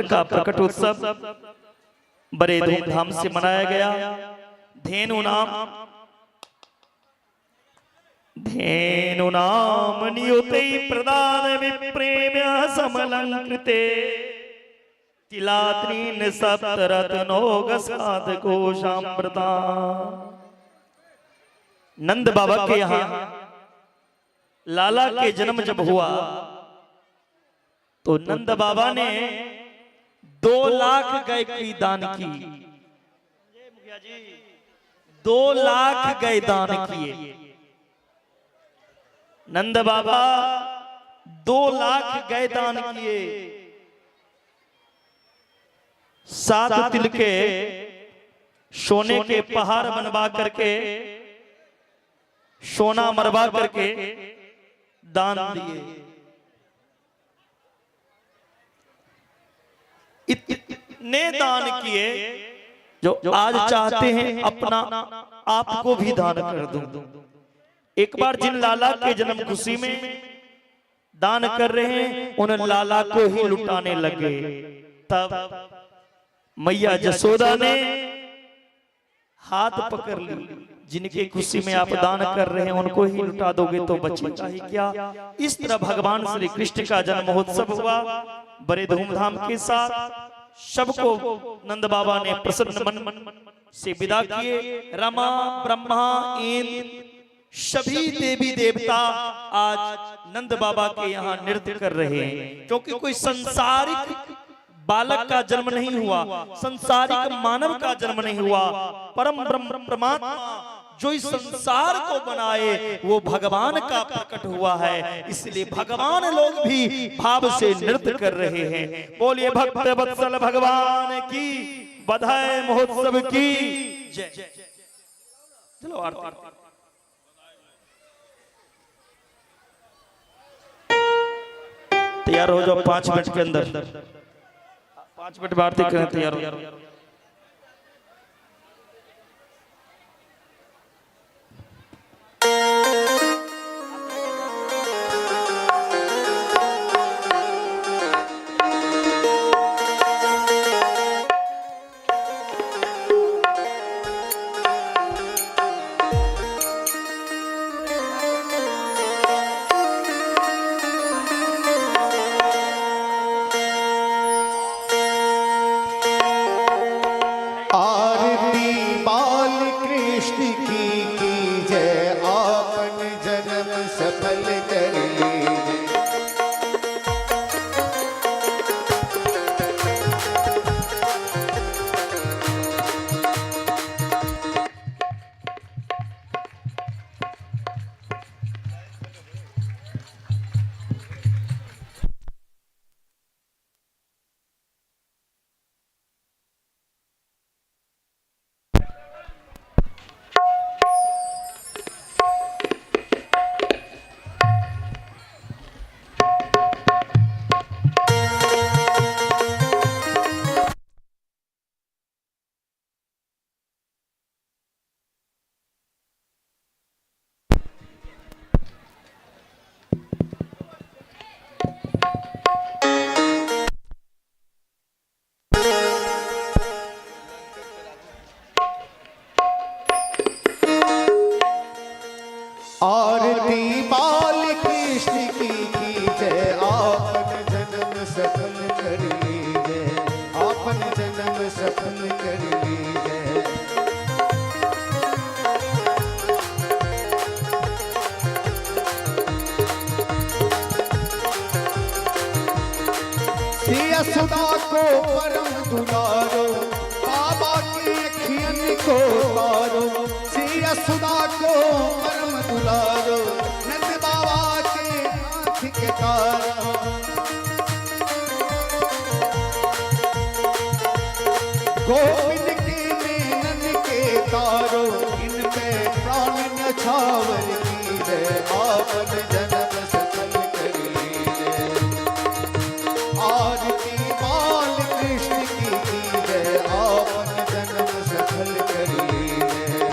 का प्रकट उत्सव बड़े धूमधाम से मनाया गया। धेनु नाम नियुते प्रदान विप्रेम्य समलंकृते तिलात्रीन सप्तरत्नोगसाद कोशामृता। नंद बाबा के यहाँ लाला के जन्म जब हुआ तो नंद बाबा ने 2 लाख गाय की दान की। 2 लाख गाय दान किए। नंद बाबा 2 लाख गाय दान किए। 7 तिल के सोने के पहाड़ बनवा करके सोना मरवा करके दान दिए। इतने दान किए जो आज चाहते हैं अपना आप को भी दान कर दूं। एक बार जिन लाला के जन्म खुशी में दान कर रहे हैं उन लाला को ही लुटाने लगे। तब मैया जसोदा ने हाथ पकड़ ली। जिनके खुशी में आप दान कर रहे हैं उनको ही लुटा दोगे तो बचेगा ही क्या। इस तरह भगवान श्री कृष्ण का जन्म महोत्सव हुआ बड़े धूमधाम के साथ। सबको नंद बाबा ने प्रसन्न मन से विदा किए। रमा ब्रह्मा इंद्र सभी देवी देवता आज नंद बाबा के यहाँ नृत्य कर रहे हैं, क्योंकि कोई संसारिक बालक का जन्म नहीं हुआ, संसारिक मानव का जन्म नहीं हुआ। परम ब्रह्म परमात्मा जो इस संसार को बनाए वो भगवान का प्रकट हुआ है। इसलिए भगवान लोग भी भाव से नृत्य कर रहे हैं। बोलिए भक्त वत्सल भगवान की बधाई, महोत्सव की जय। चलो आरती। तैयार हो जाओ 5 मिनट के अंदर। 5 मिनट में आरती करें। तैयार हो जाओ। आरती बाल कृष्ण की जय। आपन जन्म सफल कर लीजिए, आपन जन्म सफल कर लीजिए। श्री यशोदा को परम दुलारो, बाबा की अखियन को तारो। श्री यशोदा को परम दुलारो, नंद बाबा के आँख के तारो। गोविंद के नैनन के तारो, इनमें प्राण न्यौछावर कीजिए। आपन जन्म सफल कर लीजिए। आरती बाल कृष्ण की जय। आपन जन्म सफल कर लीजिए।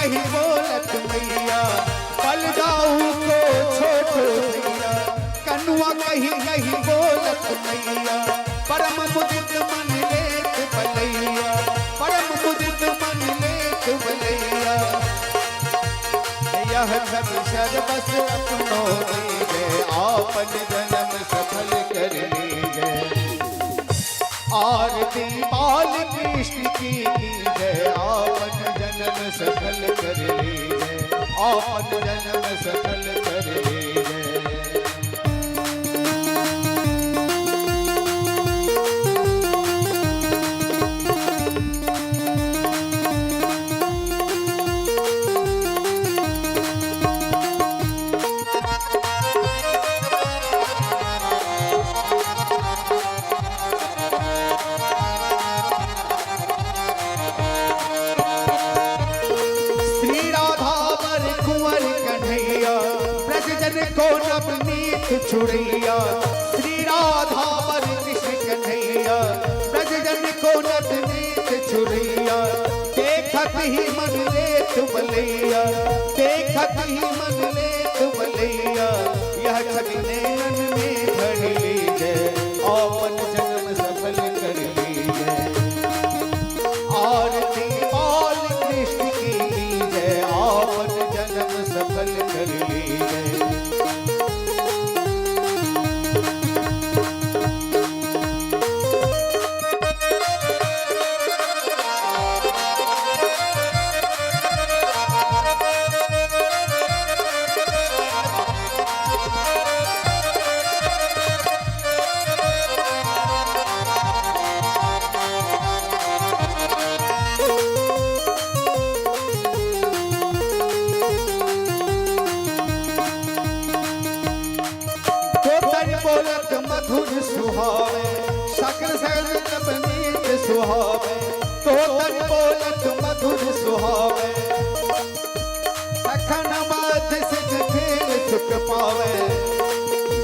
कहीं बोलत मैया पल जाऊ को छोटो भैया कनुआ कहीं कहीं बोलत मैया परम मुदित मन लेत बलैया परम मुदित मन लेत बलैया यह सब सर्वस अपनो लीजे आपन जन्म सफल कर लीजे आरती बाल कृष्ण की जय आपन जन्म सफल कर लीजे आपन जन्म सफल कर लीजे को नवनीत छुड़ैया श्री राधा वर कृष्ण कन्हैया ब्रजजन को नवनीत छुड़ैया देखत ही मन लेत बलैया देखत ही मन लेत बलैया यह छवि नैनन में भर लीजे आपन जन्म सफल कर लीजे आरती बाल कृष्ण की जय आपन जन्म सफल कर लीजे बोलत मधुर सुहावे सकल सकल नवनीत सुहावे तोतन बोलत मधुर सुहावे सखन माथ सिख खेल सुख पावे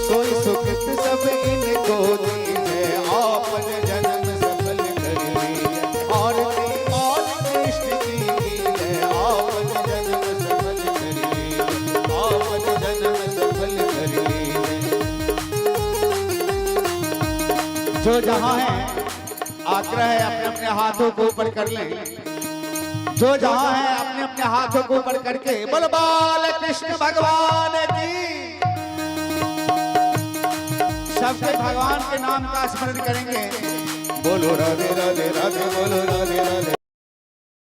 सोई सुख सब इनको दीजे आपन जन्म सफल कर लीजे आरती बाल कृष्ण की जय आपन जन्म सफल कर लीजे आपन जन्म सफल कर लीजे जो जहां है आग्रह है अपने अपने हाथों को ऊपर कर लें जो जहां है अपने अपने हाथों को ऊपर करके बोल बाल कृष्ण भगवान की सबसे भगवान के नाम का स्मरण करेंगे बोलो राधे राधे राधे बोलो राधे राधे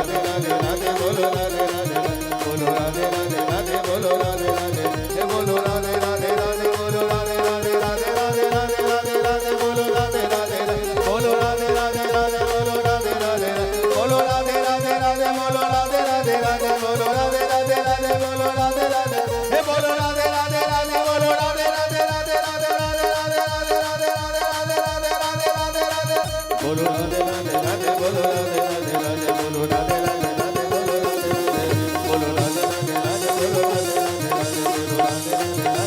राधे राधे बोलो राधे राधे बोलो राधे राधे राधे बोलो राधे राधे बोलो राधे राधे राधे बोलो राधे राधे राधे राधे राधे राधे राधे बोलो राधे राधे बोलो राधे राधे राधे बोलो राधे राधे बोलो राधे राधे राधे बोलो राधे राधे राधे बोलो राधे राधे राधे बोलो राधे राधे हे बोलो राधे राधे राधे बोलो राधे राधे राधे राधे राधे राधे राधे राधे राधे राधे राधे राधे राधे बोलो राधे राधे राधे बोलो राधे राधे राधे बोलो राधे राधे राधे बोलो राधे राधे बोलो राधे राधे राधे बोलो राधे राधे राधे बोलो राधे राधे